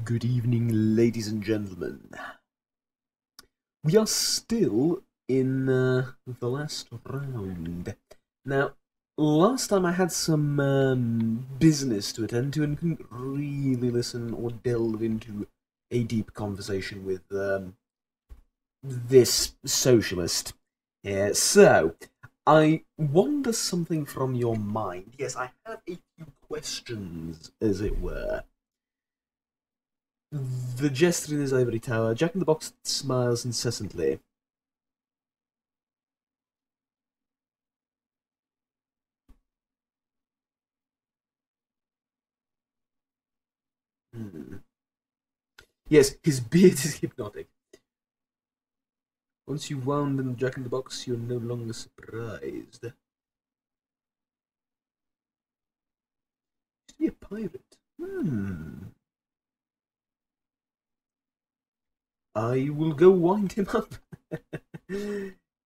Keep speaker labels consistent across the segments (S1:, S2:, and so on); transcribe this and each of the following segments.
S1: Good evening, ladies and gentlemen. We are still in the last round. Now, last time I had some business to attend to and couldn't really listen or delve into a deep conversation with this socialist. So, I wonder something from your mind. Yes, I have a few questions, as it were. The jester in his ivory tower, Jack in the Box smiles incessantly. Hmm. Yes, his beard is hypnotic. Once you wound in Jack in the Box, you're no longer surprised. Used to be a pirate. I will go wind him up.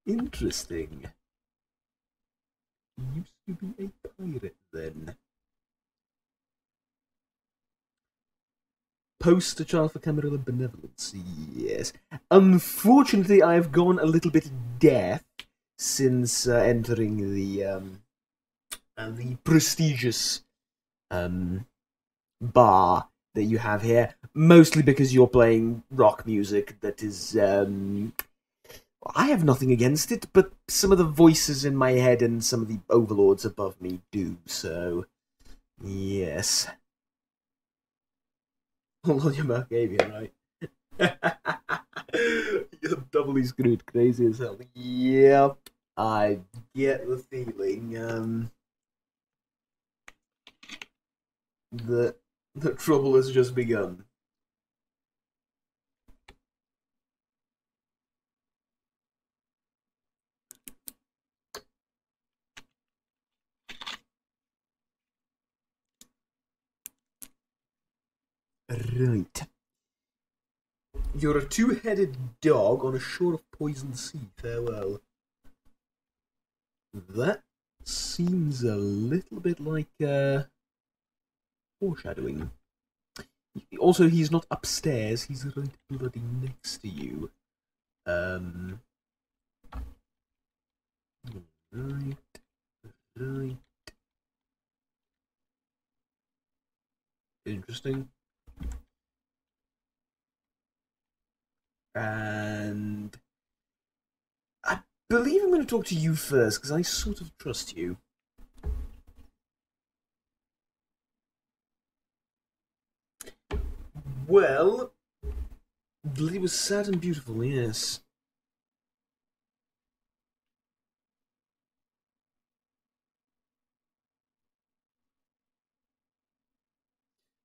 S1: Interesting. He used to be a pirate then. Poster child for Camarilla Benevolence, yes. Unfortunately, I've gone a little bit deaf since entering the prestigious bar that you have here, mostly because you're playing rock music that is, I have nothing against it, but some of the voices in my head and some of the overlords above me do, so, yes. Well, you're Markavian, right? You're doubly screwed, crazy as hell. Yep, I get the feeling that the trouble has just begun. Right. You're a two-headed dog on a shore of poisoned sea. Farewell. That seems a little bit like foreshadowing. Also, he's not upstairs. He's right bloody next to you. Right. Right. Interesting. And I believe I'm going to talk to you first, because I sort of trust you. Well, the lady was sad and beautiful, yes.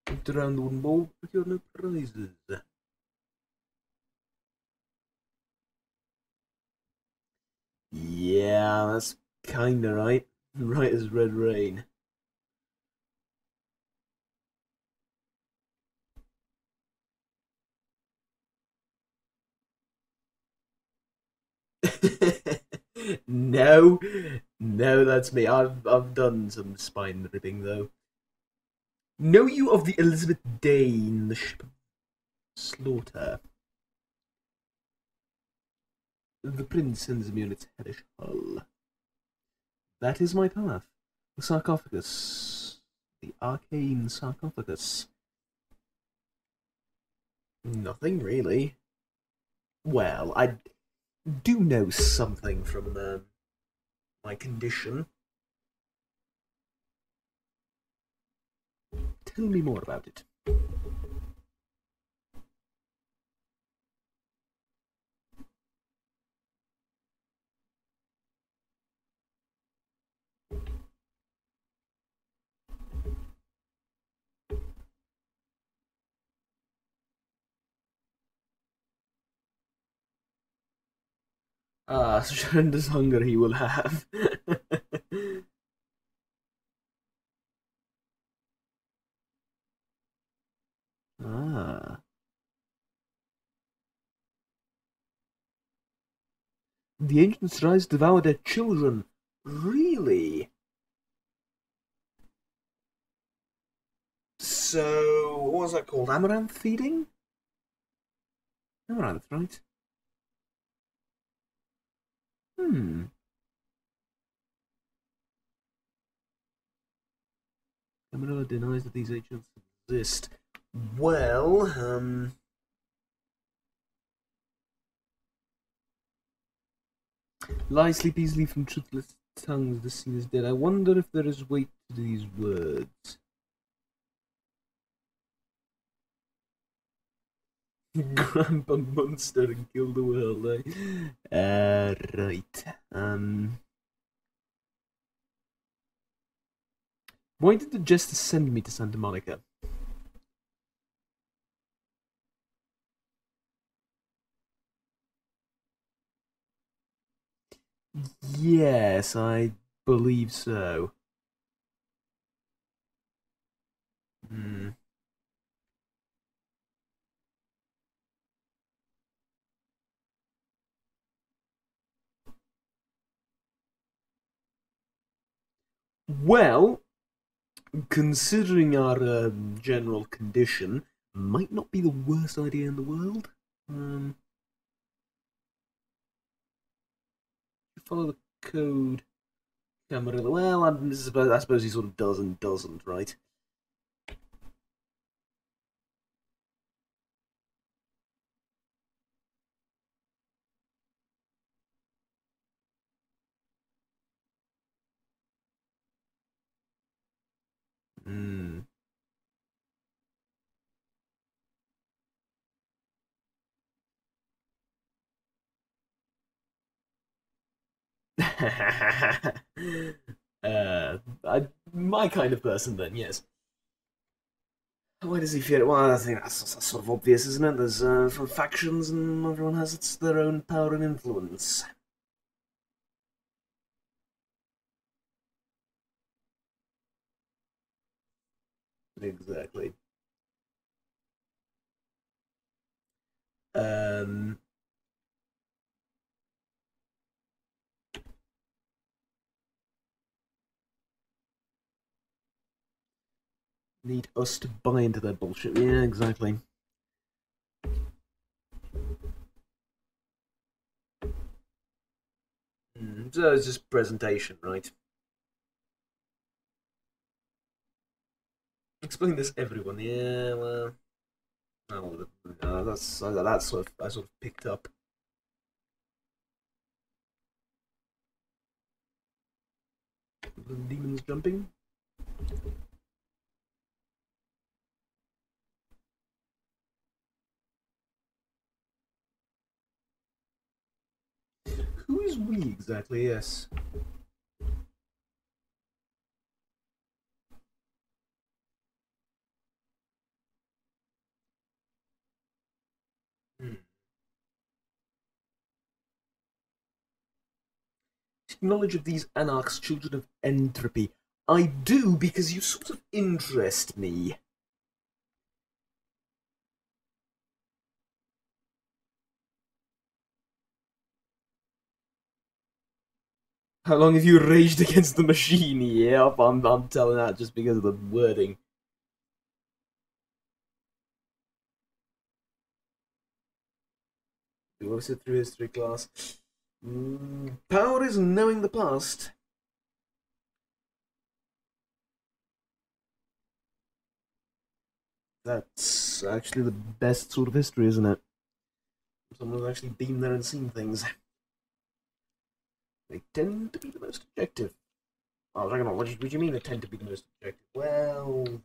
S1: Looked around the wooden bowl, procured no prizes. Yeah, that's kinda right. Right as red rain. No, no, that's me. I've done some spine ripping though. Know you of the Elizabeth Dane, the ship of slaughter? The prince sends me on its hellish hull. That is my path. The sarcophagus. The arcane sarcophagus. Nothing really. Well, I do know something from my condition. Tell me more about it. Ah, such tremendous hunger he will have. Ah. The ancients rise to devour their children. Really? So, what was that called? Amaranth feeding? Amaranth, right? Hmm. Camarilla denies that these agents exist. Well, lie, sleep easily from truthless tongues, the scene is dead. I wonder if there is weight to these words. Grandpa monster and kill the world, right. Why did the jester send me to Santa Monica? Yes, I believe so. Hmm. Well, considering our general condition, might not be the worst idea in the world. Um, follow the code, Camarilla. Well, I suppose he sort of does and doesn't, right? Hmm. My kind of person, then, yes. Why does he fear it? Well, I think that's sort of obvious, isn't it? There's factions, and everyone has their own power and influence. Exactly. Um, need us to buy into their bullshit. Yeah, exactly. So it's just presentation, right? Explain this, everyone. Yeah, well, that's sort of I sort of picked up. The demons jumping. Who is we exactly? Yes. Hmm. Knowledge of these anarchs, children of entropy. I do because you sort of interest me. How long have you raged against the machine? Yep, I'm telling that just because of the wording. You want to sit through history class? Power is knowing the past. That's actually the best sort of history, isn't it? Someone's actually been there and seen things. They tend to be the most objective. Oh, hang on, what do you mean they tend to be the most objective? Well,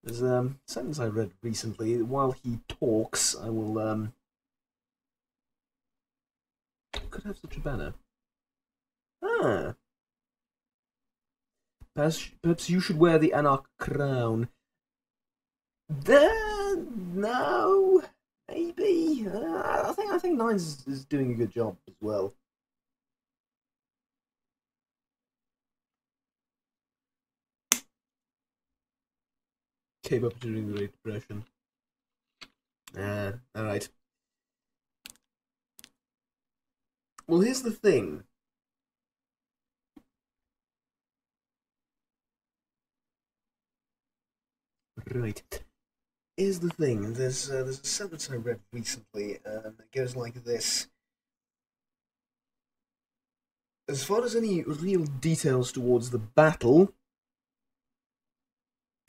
S1: there's a sentence I read recently. While he talks, I will, could have such a banner. Ah, perhaps you should wear the Anarch crown. No, maybe. I think Nines is doing a good job as well. Came up during the Great Depression. All right. Well, here's the thing. Right. Here's the thing. There's a sentence I read recently, and it goes like this: as far as any real details towards the battle,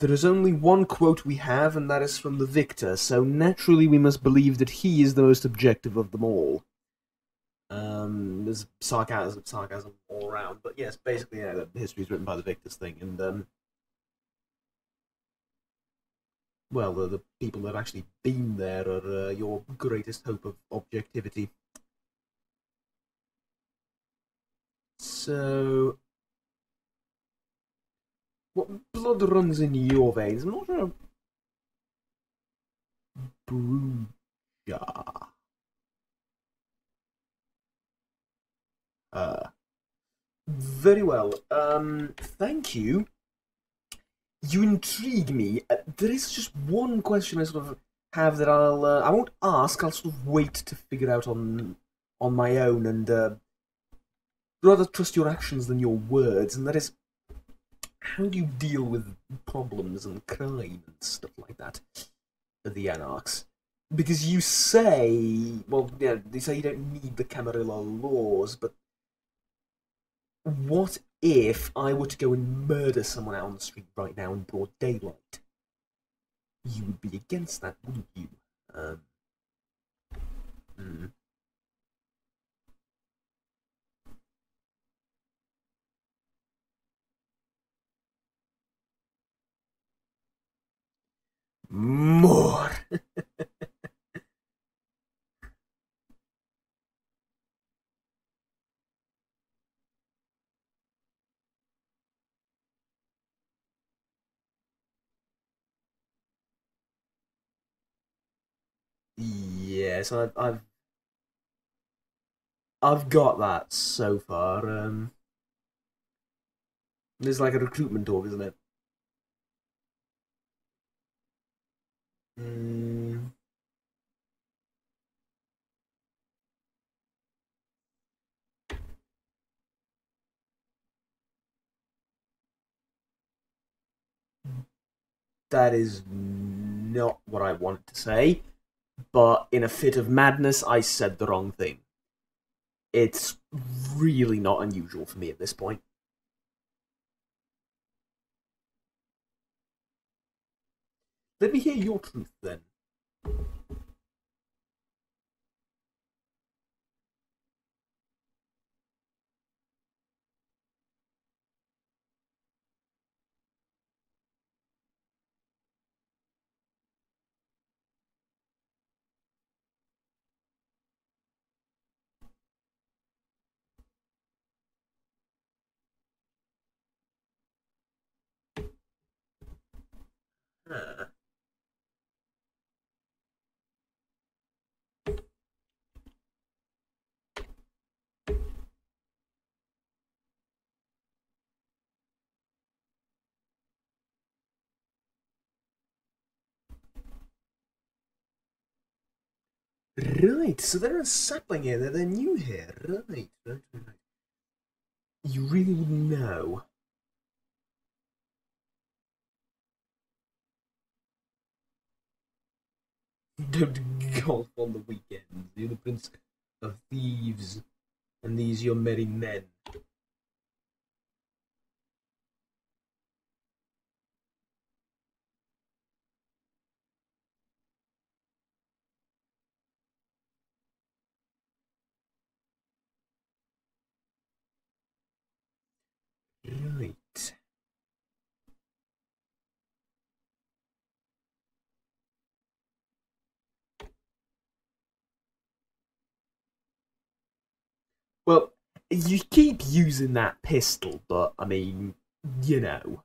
S1: there is only one quote we have, and that is from the victor. So naturally, we must believe that he is the most objective of them all. There's sarcasm all around, but yes, basically, yeah, the history is written by the victors thing, and well, the people that have actually been there are your greatest hope of objectivity. So, what blood runs in your veins? I'm not sure. Bruja. Uh, very well. Thank you. You intrigue me. There is just one question I sort of have that I won't ask. I'll sort of wait to figure out on my own, and rather trust your actions than your words. And that is, how do you deal with problems and crime and stuff like that? The Anarchs. Because you say, well, yeah, they say you don't need the Camarilla laws, but what if I were to go and murder someone out on the street right now in broad daylight? You would be against that, wouldn't you? Um, hmm. More. Yes, I've got that so far. It's like a recruitment talk, isn't it? Mm, that is not what I wanted to say, but in a fit of madness, I said the wrong thing. It's really not unusual for me at this point. Let me hear your truth then. Huh. Right, so they're a sapling here, they're new here. Right. You really wouldn't know. Don't golf on the weekends. You're the prince of thieves, and these your merry men. Right. Well, you keep using that pistol, but I mean, you know,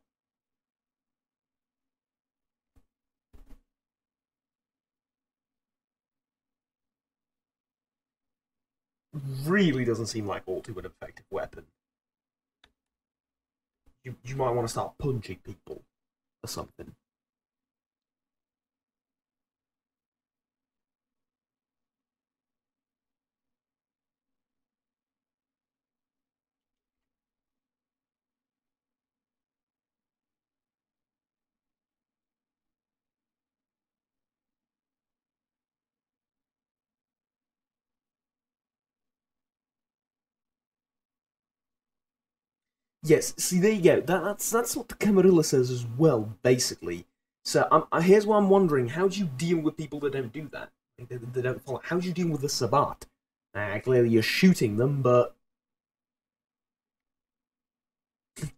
S1: really doesn't seem like all too an effective weapon. You might want to start punching people or something. Yes, see, there you go. That's what the Camarilla says as well, basically. So here's what I'm wondering: how do you deal with people that don't do that? Like, they don't follow. How do you deal with the Sabbat? Clearly, you're shooting them, but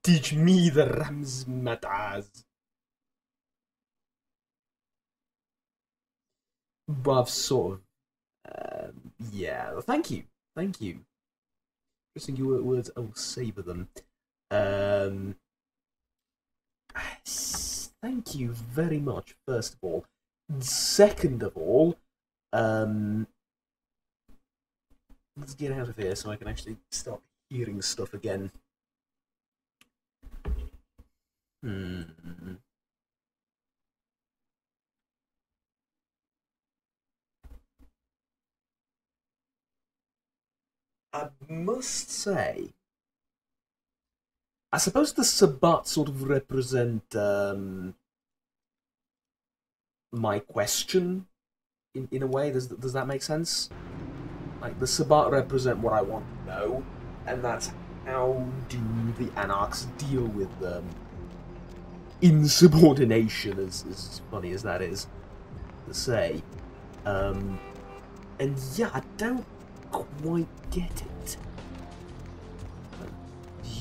S1: teach me the Ramsmatas. But I've sort of, yeah. Thank you. Interesting your words. I will savor them. Um, Thank you very much, first of all. Second of all, let's get out of here so I can actually start hearing stuff again. I must say, I suppose the Sabbat sort of represent my question in a way. Does that make sense? Like the Sabbat represent what I want to know, and that's how do the Anarchs deal with insubordination, as funny as that is to say. And yeah, I don't quite get it.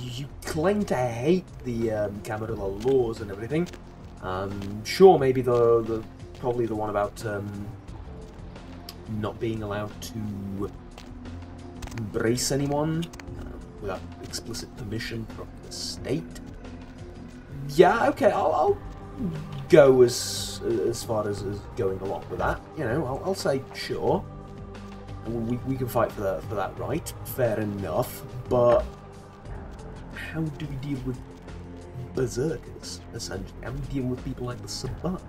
S1: You claim to hate the Camarilla laws and everything. Sure, maybe probably the one about not being allowed to embrace anyone without explicit permission from the state. Yeah, okay, I'll go as far as going along with that. You know, I'll say sure. We can fight for that right. Fair enough, but how do we deal with berserkers, essentially? How do we deal with people like the Sabbat?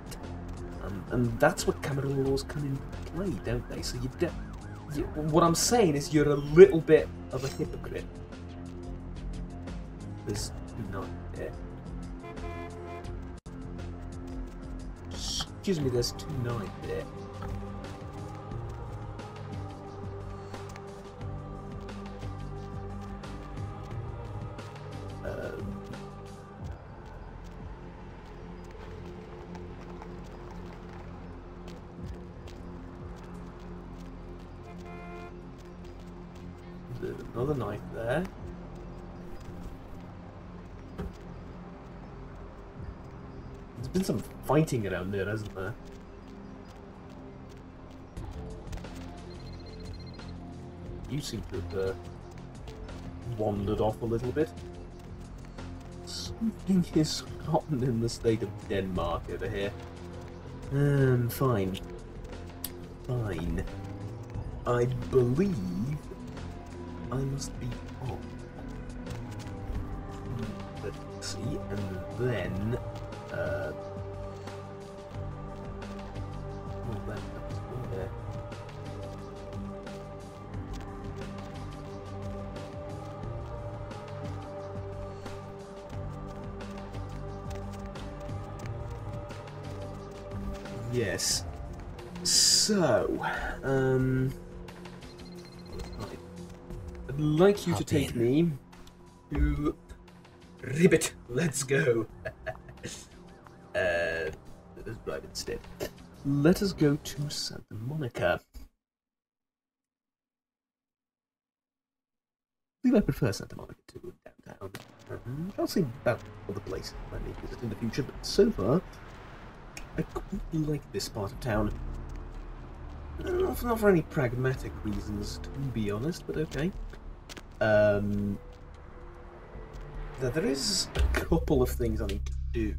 S1: And that's what Camarilla laws come into play, don't they? So what I'm saying is you're a little bit of a hypocrite. There's not there. Excuse me, there's 2-9 there. Another knife there. There's been some fighting around there, hasn't there? You seem to have wandered off a little bit. Something is rotten in the state of Denmark over here. Fine. Fine. I believe I must be on. Let's see, and then oh, that's there. Yes. So, I'd like you to take me to Ribbit. Let's go. Let us drive instead. Let us go to Santa Monica. I believe I prefer Santa Monica to downtown. I'll see about other places I may visit in the future, but so far, I quite like this part of town. Not for any pragmatic reasons, to be honest, but okay. There is a couple of things I need to do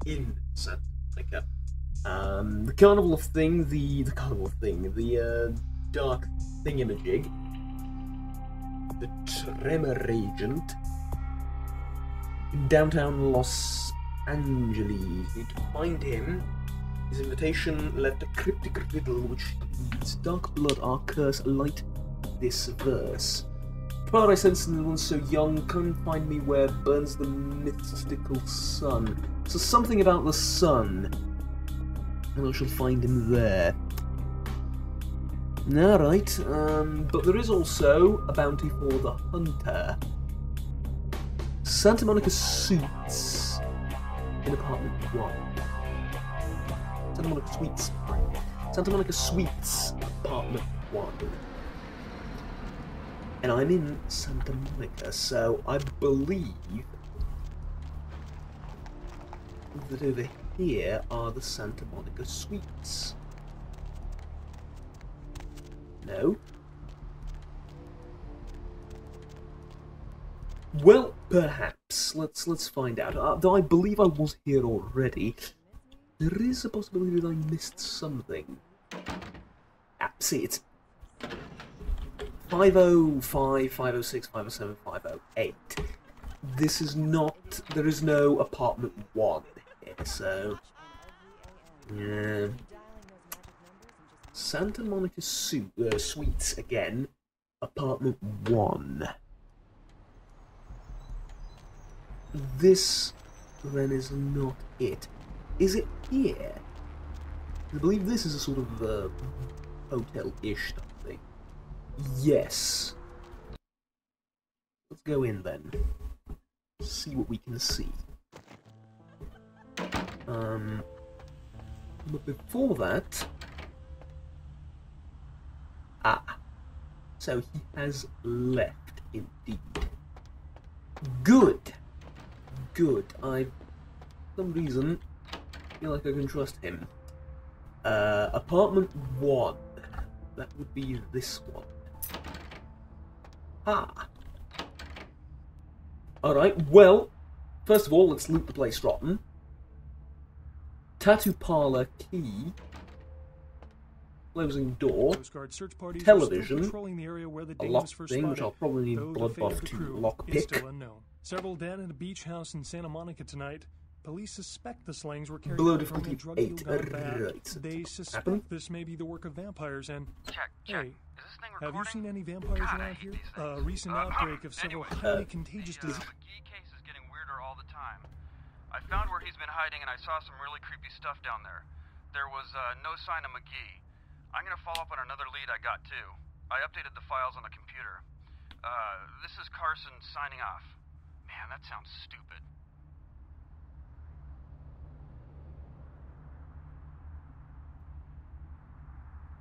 S1: in Santa Monica. The Carnival of Thing, the Dark Thingamajig, the Tremor Agent, in downtown Los Angeles. Need to find him. His invitation left a cryptic riddle which reads, "Dark blood, our curse, light this verse. Proud I sense in the one so young, come find me where burns the mystical sun." So something about the sun, and I shall find him there. Alright, but there is also a bounty for the hunter. Santa Monica Suites in apartment 1. Santa Monica Suites. Santa Monica Suites, apartment 1. And I'm in Santa Monica, so I believe that over here are the Santa Monica Suites. No? Well, perhaps. Let's find out. Though I believe I was here already, there is a possibility that I missed something. Ah, see, it's 505, 506, 507, 508. This is not... There is no apartment 1 here, so... Yeah. Santa Monica Suites again. Apartment 1. This, then, is not it. Is it here? I believe this is a sort of hotel-ish thing. Yes. Let's go in then. See what we can see. But before that... Ah. So he has left, indeed. Good. Good. I, for some reason, feel like I can trust him. Apartment 1. That would be this one. Ah. Alright, well, first of all, let's loot the place rotten. Tattoo parlor key. Closing door. Television. A locked thing, which I'll probably need Bloodbuff to lockpick.
S2: Several dead at a beach house in Santa Monica tonight. Police suspect the slayings were carried
S1: Blow
S2: out
S1: difficulty
S2: from a drug
S1: 8.
S2: deal gone bad.
S1: Right.
S2: They suspect this may be the work of vampires and...
S3: Check.
S2: Hey,
S3: Is this thing
S2: have
S3: recording?
S2: you seen any vampires
S3: God,
S2: around
S3: I hate
S2: here?
S3: these
S2: A
S3: things.
S2: recent outbreak of several highly contagious
S3: The
S2: diseases.
S3: McGee case is getting weirder all the time. I found where he's been hiding and I saw some really creepy stuff down there. There was no sign of McGee. I'm gonna follow up on another lead I got too. I updated the files on the computer. This is Carson signing off. Man, that sounds stupid.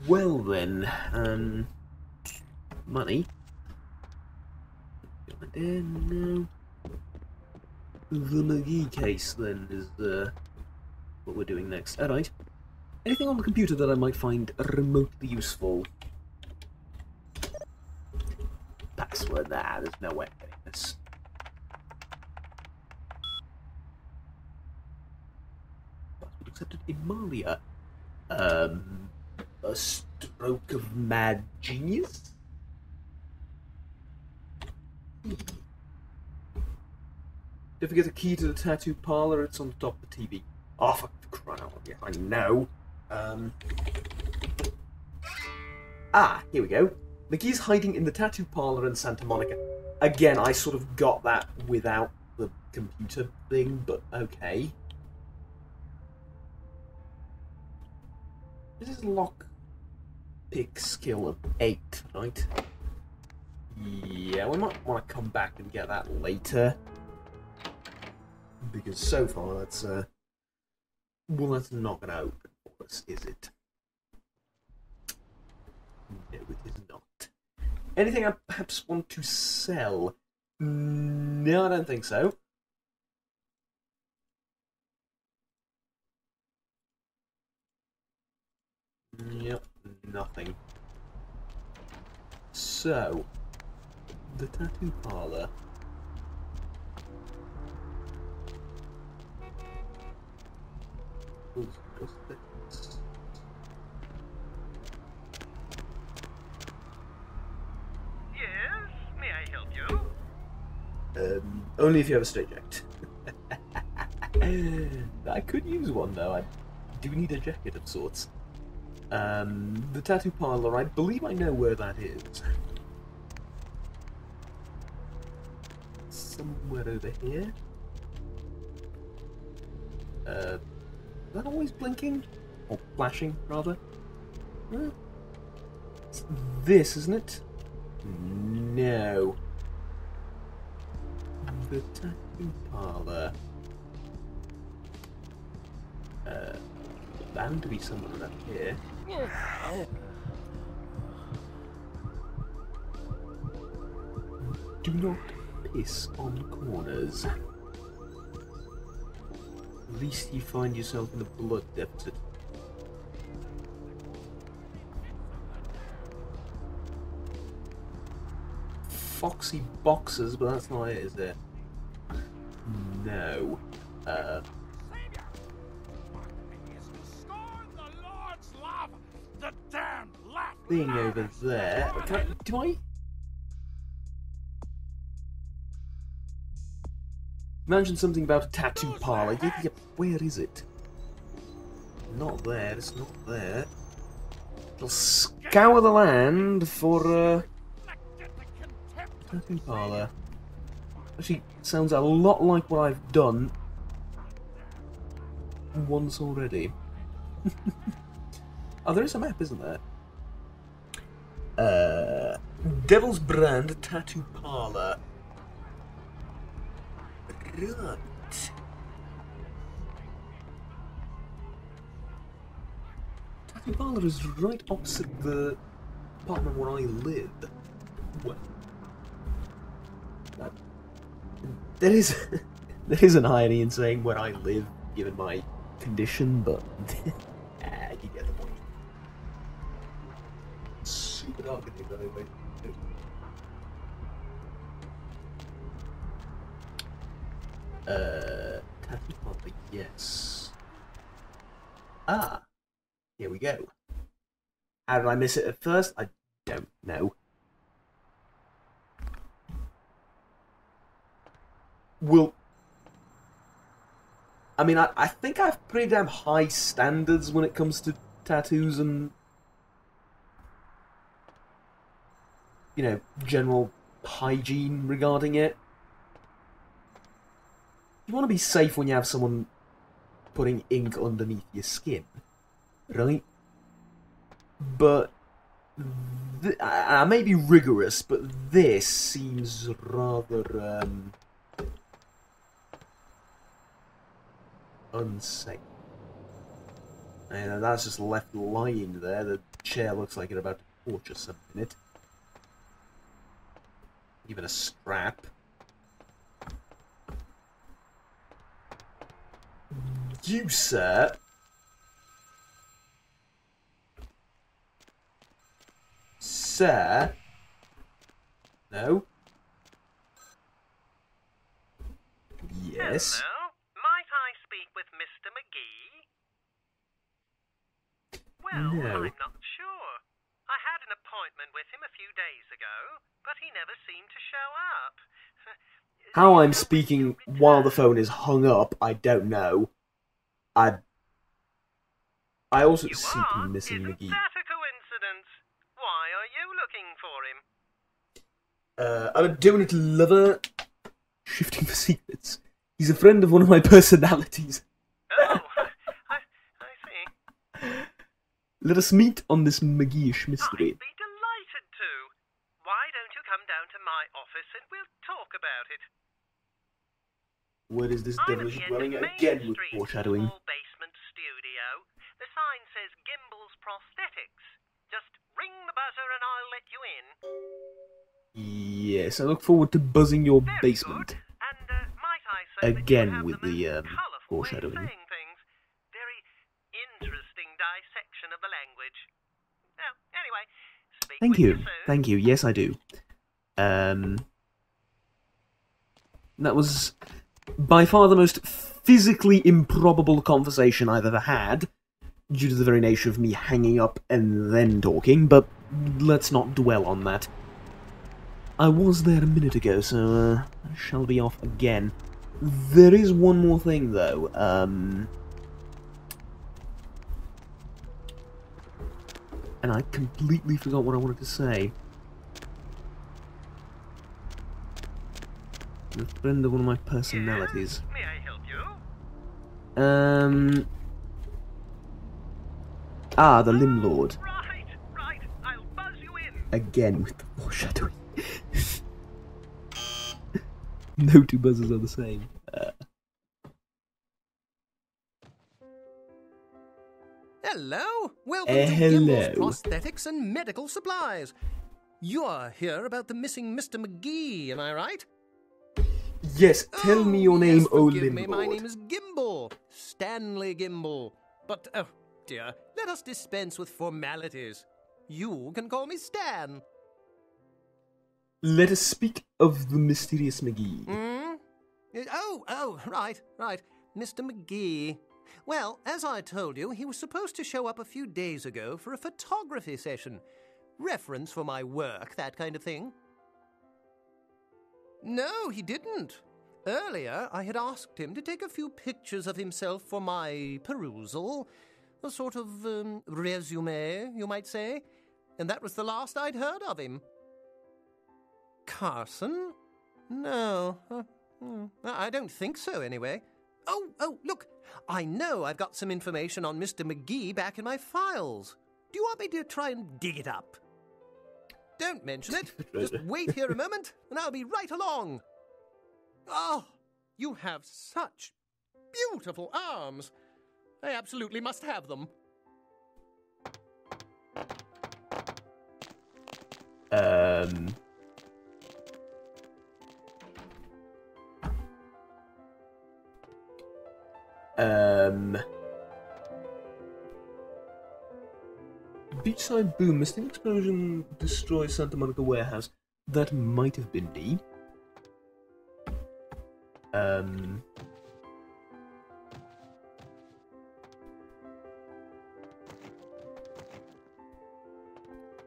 S1: Well then, money. No. The McGee case then is what we're doing next. Alright. Anything on the computer that I might find remotely useful? Password. Nah, there's no way of getting this. Password accepted. Imalia. A stroke of mad genius? Don't forget the key to the tattoo parlor, it's on the top of the TV. Oh, for crying out loud, yeah, I know. Ah, here we go. McGee's hiding in the tattoo parlor in Santa Monica. Again, I sort of got that without the computer thing, but okay. This is lockpick skill of 8, right? Yeah, we might want to come back and get that later. Because so far, that's, well, that's not going to open for us, is it? No, it is not. Anything I perhaps want to sell? No, I don't think so. Yep, nothing. So, the tattoo parlor.
S3: Yes, may I help you?
S1: Only if you have a straight jacket. I could use one though. I do need a jacket of sorts. The tattoo parlor, I believe I know where that is. Somewhere over here. Is that always blinking? Or flashing, rather? It's this, isn't it? No. the tattoo parlour. Bound to be someone up here. Do not piss on corners. At least you find yourself in a blood deficit. Foxy boxers, but that's not it, is it? No. Thing over there. Do I? Mentioned something about a tattoo parlour. Yep, where is it? Not there. It's not there. I'll scour the land for tattoo parlour. Actually, sounds a lot like what I've done once already. Oh, there is a map, isn't there? Devil's Brand Tattoo Parlour. Right. Tattoo Parlour is right opposite the apartment where I live. Well, there is an irony in saying where I live, given my condition, but you get the point. Super dark in here, anyway. Tattoo Parlour, yes. Ah, here we go. How did I miss it at first? I don't know. Well, I mean, I think I have pretty damn high standards when it comes to tattoos and, you know, general hygiene regarding it. You want to be safe when you have someone putting ink underneath your skin, right? But I may be rigorous, but this seems rather unsafe. And that's just left lying there. The chair looks like it's about to torture something in it. Even a strap. You, sir. Sir? No? Yes?
S4: Hello? Might I speak with Mr. McGee? Well,
S1: No.
S4: I'm not sure. I had an appointment with him a few days ago, but he never seemed to show up.
S1: How I'm speaking while the phone is hung up, I don't know. I also
S4: You
S1: seem to
S4: are?
S1: be missing
S4: Isn't
S1: McGee.
S4: that a coincidence? Why are you looking for him?
S1: I'm a donut lover. Shifting for secrets. He's a friend of one of my personalities.
S4: Oh, I see.
S1: Let us meet on this McGee-ish mystery.
S4: I'd be delighted to. Why don't you come down to my office and we'll talk about it?
S1: Where is this
S4: I'm at
S1: devilish
S4: the end
S1: dwelling
S4: of Main
S1: again with
S4: Street,
S1: foreshadowing?
S4: small basement studio. The sign says Gimbel's Prosthetics. Just ring the buzzer and I'll let you in.
S1: Yes, I look forward to buzzing your
S4: Very
S1: basement.
S4: good. And might I say
S1: Again
S4: that you
S1: with
S4: have
S1: the,
S4: most colourful way of
S1: foreshadowing.
S4: saying things. Very interesting dissection of the language. Well, anyway, speak
S1: Thank
S4: with
S1: you.
S4: soon.
S1: Thank you. Yes, I do. That was by far the most physically improbable conversation I've ever had, due to the very nature of me hanging up and then talking, but let's not dwell on that. I was there a minute ago, so I shall be off again. There is one more thing, though. And I completely forgot what I wanted to say. A friend of one of my personalities.
S4: May I help you?
S1: The Limb Lord.
S4: Right. I'll buzz you in.
S1: Again with the foreshadowing. No two buzzers are the same.
S4: Hello! Welcome to
S1: hello.
S4: Gimble's Prosthetics and Medical Supplies. You're here about the missing Mr. McGee, am I right?
S1: Yes, tell me your name,
S4: yes,
S1: O
S4: forgive me, my
S1: Limblord.
S4: name is Gimble. Stanley Gimble. But, oh dear, let us dispense with formalities. You can call me Stan.
S1: Let us speak of the mysterious McGee.
S4: Oh, right. Mr. McGee. Well, as I told you, he was supposed to show up a few days ago for a photography session. Reference for my work, that kind of thing. No, he didn't. Earlier, I had asked him to take a few pictures of himself for my perusal. A sort of resume, you might say. And that was the last I'd heard of him. Carson? No. I don't think so, anyway. Oh, look. I know I've got some information on Mr. McGee back in my files. Do you want me to try and dig it up? Don't mention it. Just wait here a moment, and I'll be right along. Oh, you have such beautiful arms. I absolutely must have them.
S1: Beachside boom, mystic explosion destroys Santa Monica warehouse. That might have been me.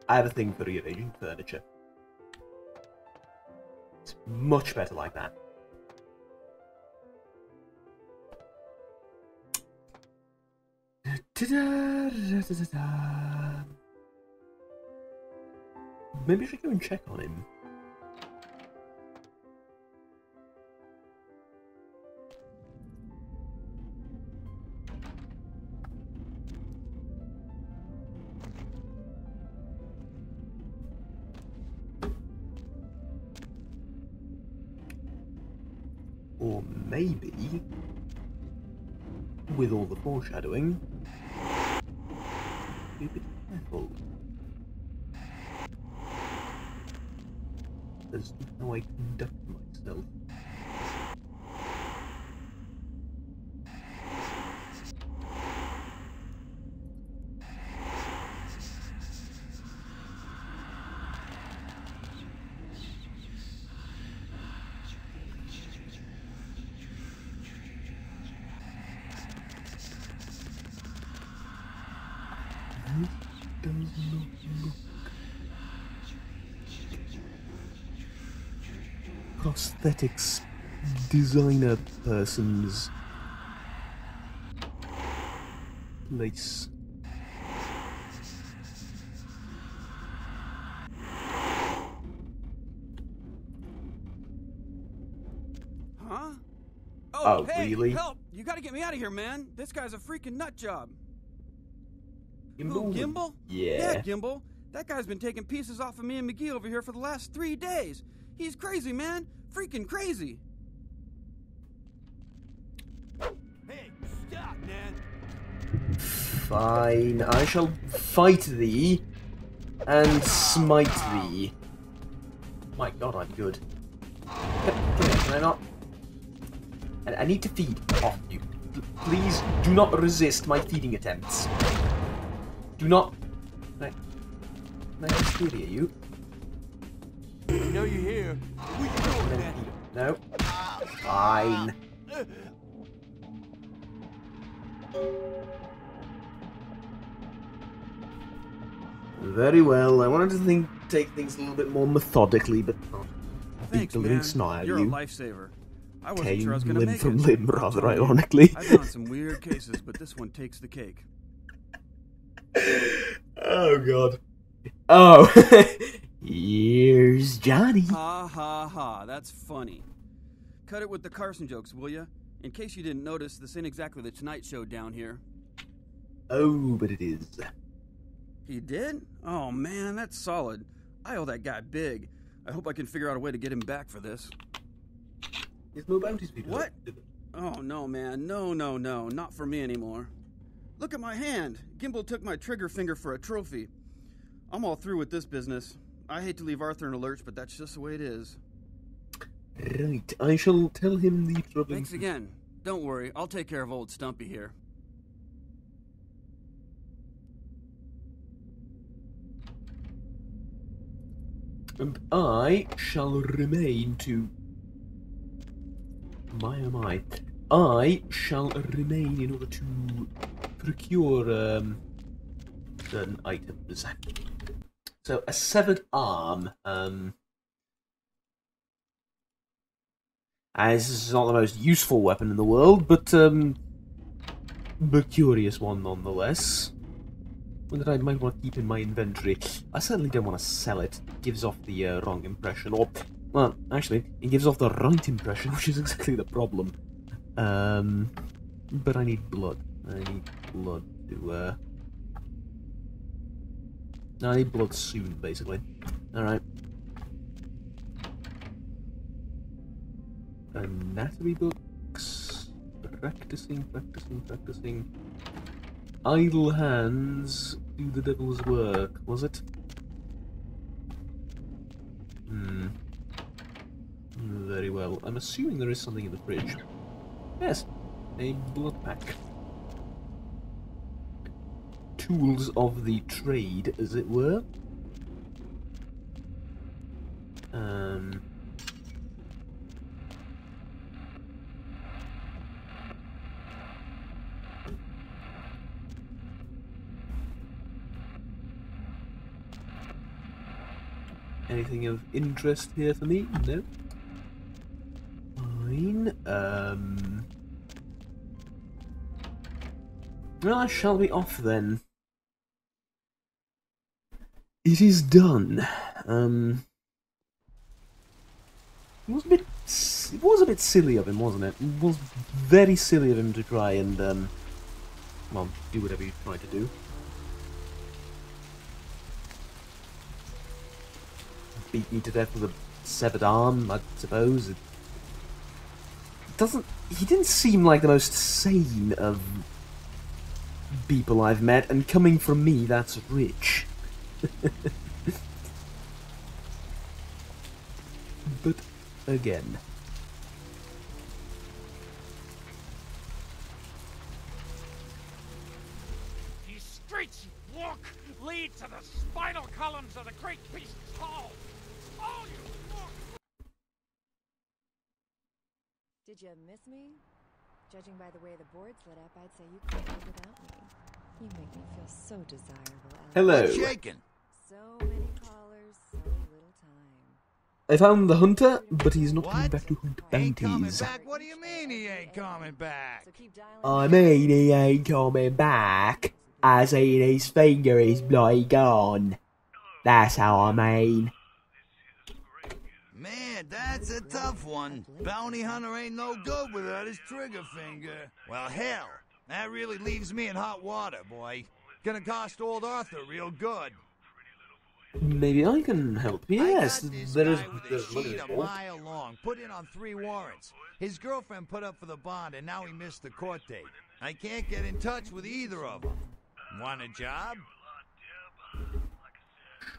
S1: I have a thing for rearranging furniture. It's much better like that. Maybe I should go and check on him. Or maybe, with all the foreshadowing, be a bit careful. As to how I conduct myself. This does not look prosthetics designer person's place.
S3: Huh?
S1: Oh,
S3: hey,
S1: really?
S3: Help! You gotta get me out of here, man. This guy's a freaking nut job.
S1: Gimbal?
S3: Who, Gimbal?
S1: Yeah.
S3: Gimbal. That guy's been taking pieces off of me and McGee over here for the last 3 days. He's crazy, man. Freaking crazy. Hey, stop, man.
S1: Fine, I shall fight thee and smite thee. My god, I'm good. Come here, can I not? I need to feed off you. Please do not resist my feeding attempts. Do not. Can I exterior you?
S5: I know you're here. What you doing, man?
S1: No. Fine. Very well. I wanted to take things a little bit more methodically, but not.
S3: Thanks,
S1: the living
S3: man.
S1: snide
S3: You're
S1: you.
S3: a lifesaver. I wasn't
S1: Tame
S3: sure I was gonna
S1: limb
S3: make
S1: from
S3: it.
S1: limb, rather ironically.
S3: I've been on some weird cases, but this one takes the cake.
S1: Oh god. Oh, here's Johnny.
S3: Ha ha ha, that's funny. Cut it with the Carson jokes, will ya? In case you didn't notice, this ain't exactly the Tonight Show down here.
S1: Oh, but it is.
S3: He did? Oh man, that's solid. I owe that guy big. I hope I can figure out a way to get him back for this.
S1: There's no bounties for you to
S6: What?
S1: do.
S6: Oh, no, man. No, not for me anymore. Look at my hand. Gimbal took my trigger finger for a trophy. I'm all through with this business. I hate to leave Arthur in a lurch, but that's just the way it is.
S1: Right, I shall tell him the trouble.
S6: Thanks again. Don't worry, I'll take care of old Stumpy here.
S1: And I shall remain to... My oh my. I shall remain in order to procure certain items. So, a severed arm. This is not the most useful weapon in the world, but curious one nonetheless. One that I might want to keep in my inventory. I certainly don't want to sell it. It gives off the wrong impression, or, well, actually, it gives off the right impression, which is exactly the problem. But I need blood. I need blood to, I need blood soon, basically. Alright. Anatomy books. Practicing. Idle hands do the devil's work, was it? Very well. I'm assuming there is something in the fridge. Yes, a blood pack. Tools of the trade, as it were. Anything of interest here for me? No. Fine. Well, I shall be off then. It is done. It was a bit silly of him, wasn't it? It was very silly of him to try and well, do whatever he tried to do. Beat me to death with a severed arm, I suppose. It doesn't. He didn't seem like the most sane of people I've met, and coming from me, that's rich. But again.
S7: These streets you walk lead to the spinal columns of the great beast's hall. All you walk.
S8: Did you miss me? Judging by the way the board's lit up, I'd say you couldn't live without me. You make me feel so desirable, Alex.
S1: Hello.
S5: What's shaking?
S8: So many callers, so little time.
S1: I found the hunter, but he's not coming
S5: What?
S1: back to hunt
S5: Ain't coming
S1: bounties.
S5: back? What do you mean he ain't coming back?
S8: So keep dialing.
S1: I mean, he ain't coming back. I seen his finger is bloody gone. That's how I mean.
S5: Man, that's a tough one. Bounty hunter ain't no good without his trigger finger. Well, hell, that really leaves me in hot water, boy. Gonna cost old Arthur real good.
S1: Maybe I can help. Yes,
S5: I got this
S1: there is
S5: guy with a
S1: there's money
S5: sheet a
S1: involved.
S5: mile long, put in on 3 warrants. His girlfriend put up for the bond, and now he missed the court date. I can't get in touch with either of them. Want a job?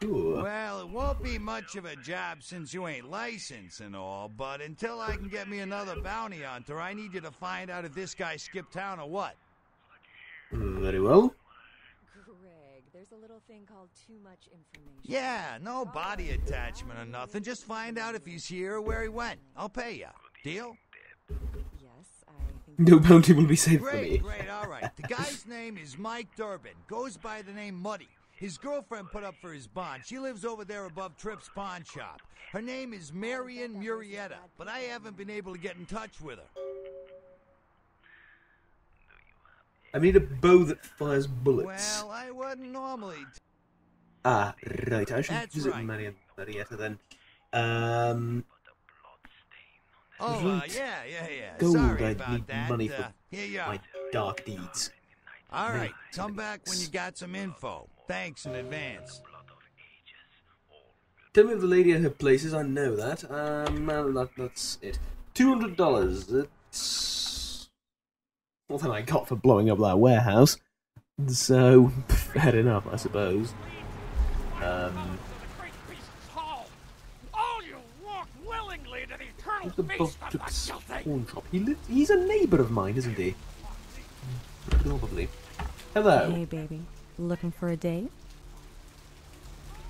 S1: Sure.
S5: Well, it won't be much of a job since you ain't licensed and all, but until I can get me another bounty hunter, I need you to find out if this guy skipped town or what.
S1: Very well.
S8: Greg, there's a little thing called too much information.
S5: Yeah, no body attachment or nothing. Just find out if he's here or where he went. I'll pay you. Deal?
S8: Yes, I think.
S1: No bounty will be saved for me.
S5: Great, all right. The guy's name is Mike Durbin. Goes by the name Muddy. His girlfriend put up for his bond. She lives over there above Tripp's pawn shop. Her name is Marion Murrieta, but I haven't been able to get in touch with her.
S1: I need a bow that fires bullets.
S5: Well, I wouldn't normally.
S1: Ah, right. I should
S5: That's
S1: visit
S5: right.
S1: Marietta then.
S5: Oh,
S1: Right.
S5: yeah.
S1: Gold,
S5: Sorry
S1: I
S5: about
S1: need
S5: that.
S1: money for
S5: Here you are.
S1: my dark deeds.
S5: All right, come back when you got some info. Thanks in advance.
S1: Tell me of the lady at her places. I know that. Well, that's it. $200. It's more than I got for blowing up that warehouse. So, fair enough, I suppose. The pawn shop. He's a neighbour of mine, isn't he? Probably. Hello.
S9: Hey, baby. Looking for a date?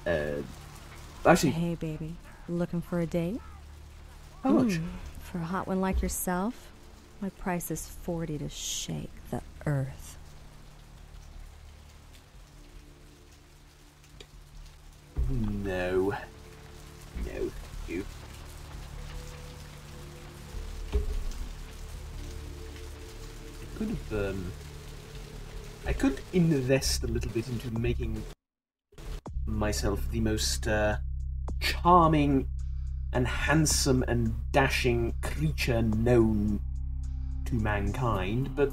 S1: Actually...
S9: Hey, baby. Looking for a date?
S1: How much?
S9: For a hot one like yourself, my price is 40 to shake the earth.
S1: No. No, thank you. I could invest a little bit into making myself the most charming and handsome and dashing creature known to mankind, but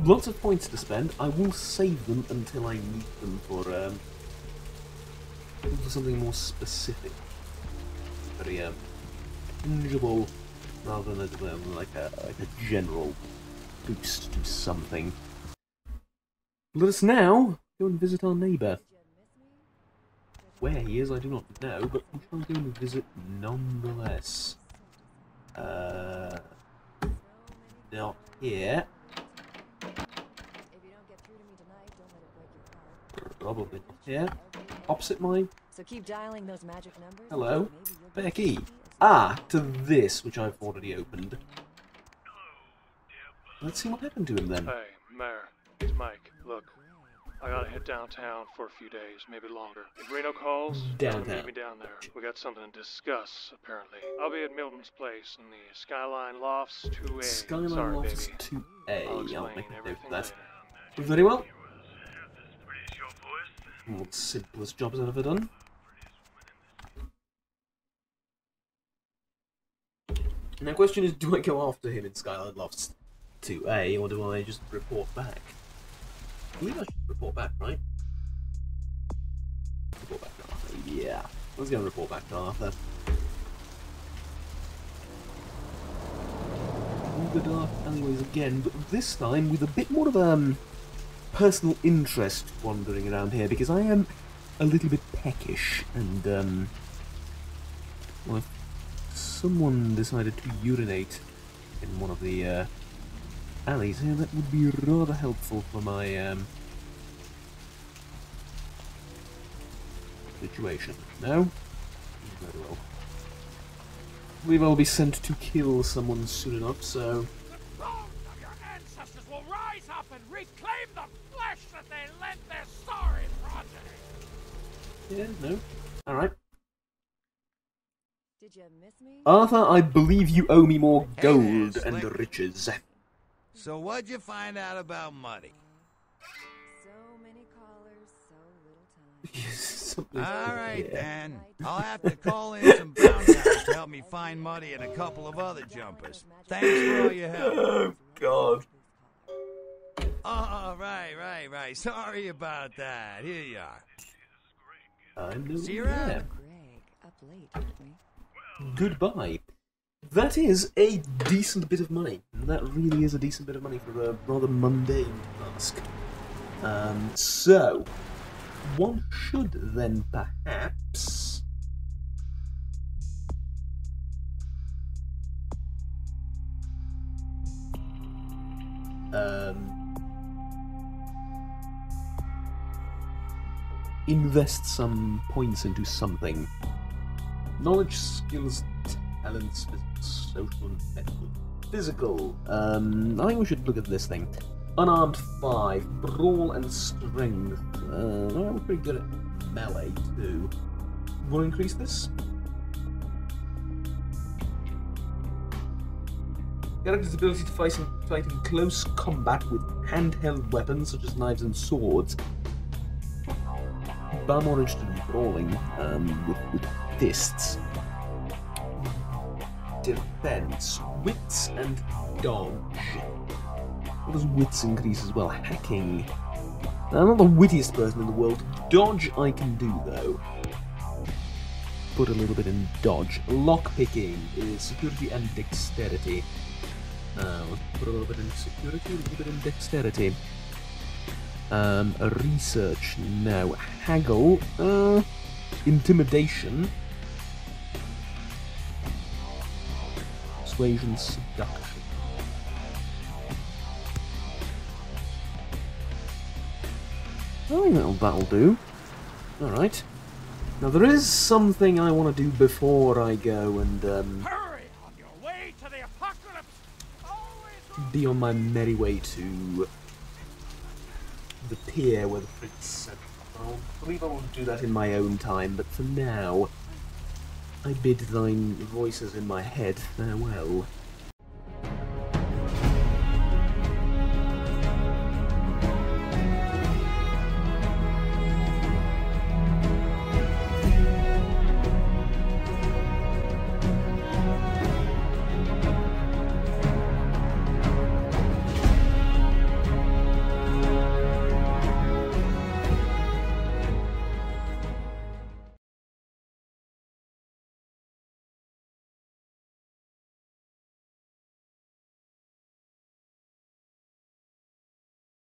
S1: lots of points to spend. I will save them until I need them for something more specific. Very tangible, rather than like a general boost to something. Let us now go and visit our neighbour. Where he is, I do not know, but we shall go and visit nonetheless. Not here. Probably not here. Opposite mine.
S8: So keep dialing those magic numbers.
S1: Hello, Becky. Ah, to this, which I've already opened. Let's see what happened to him then.
S2: Hey, Mayor, it's Mike. Look, I gotta head downtown for a few days, maybe longer. If Reno calls,
S1: Downtown.
S2: meet me down there. We got something to discuss, apparently. I'll be at Milton's place in the Skyline Lofts 2A.
S1: Skyline
S2: Sorry,
S1: Lofts
S2: baby.
S1: 2A.
S2: I'll
S1: I'll
S2: explain
S1: make a note of
S2: everything
S1: that.
S2: later.
S1: Very well. One of the simplest jobs I've ever done. Now, the question is, do I go after him in Skyline Lofts 2A, or do I just report back? I believe I should report back, right? Report back to Arthur, yeah. Let's go and report back to Arthur. Through the dark alleyways again, but this time with a bit more of personal interest wandering around here, because I am a little bit peckish, and well, if someone decided to urinate in one of the alleys here, that would be rather helpful for my situation. No? Very well. I believe I'll be sent to kill someone soon enough, so...
S7: The bones of your ancestors will rise up and reclaim the flesh that they lent their sorry progeny.
S1: Yeah, no. Alright.
S8: Did you miss me?
S1: Arthur, I believe you owe me more
S5: Hey
S1: gold
S5: there,
S1: and
S5: Slick.
S1: riches.
S5: So what'd you find out about Muddy?
S8: So many callers, so little time.
S1: Something's
S5: All right,
S1: yeah.
S5: then. I'll have to call in some bounty hunters to help me find Muddy and a couple of other jumpers. Thanks for all your help.
S1: Oh, God.
S5: Oh, right. Sorry about that. Here you are.
S1: I know
S5: See you
S1: where.
S5: around.
S8: Greg, up late, aren't we?
S1: Goodbye. That is a decent bit of money. That really is a decent bit of money for a rather mundane task. So, one should then perhaps... invest some points into something. Knowledge, skills, talents, social, and medical. Physical. I think we should look at this thing. Unarmed 5, brawl and strength. I'm pretty good at melee too. Want to increase this? Character's ability to fight in close combat with handheld weapons such as knives and swords. But I'm more interested in brawling with fists. Defense, wits, and dodge. What does wits increase as well? Hacking. Now, I'm not the wittiest person in the world. Dodge I can do, though. Put a little bit in dodge. Lockpicking is security and dexterity. Let's put a little bit in security, a little bit in dexterity. Research, no. Haggle, intimidation. Persuasion, seduction. I think that'll do. Alright. Now there is something I want to do before I go and
S7: Hurry on your way to the apocalypse. Always
S1: be on my merry way to the pier where the prince said. I believe I will do that in my own time, but for now, I bid thine voices in my head farewell.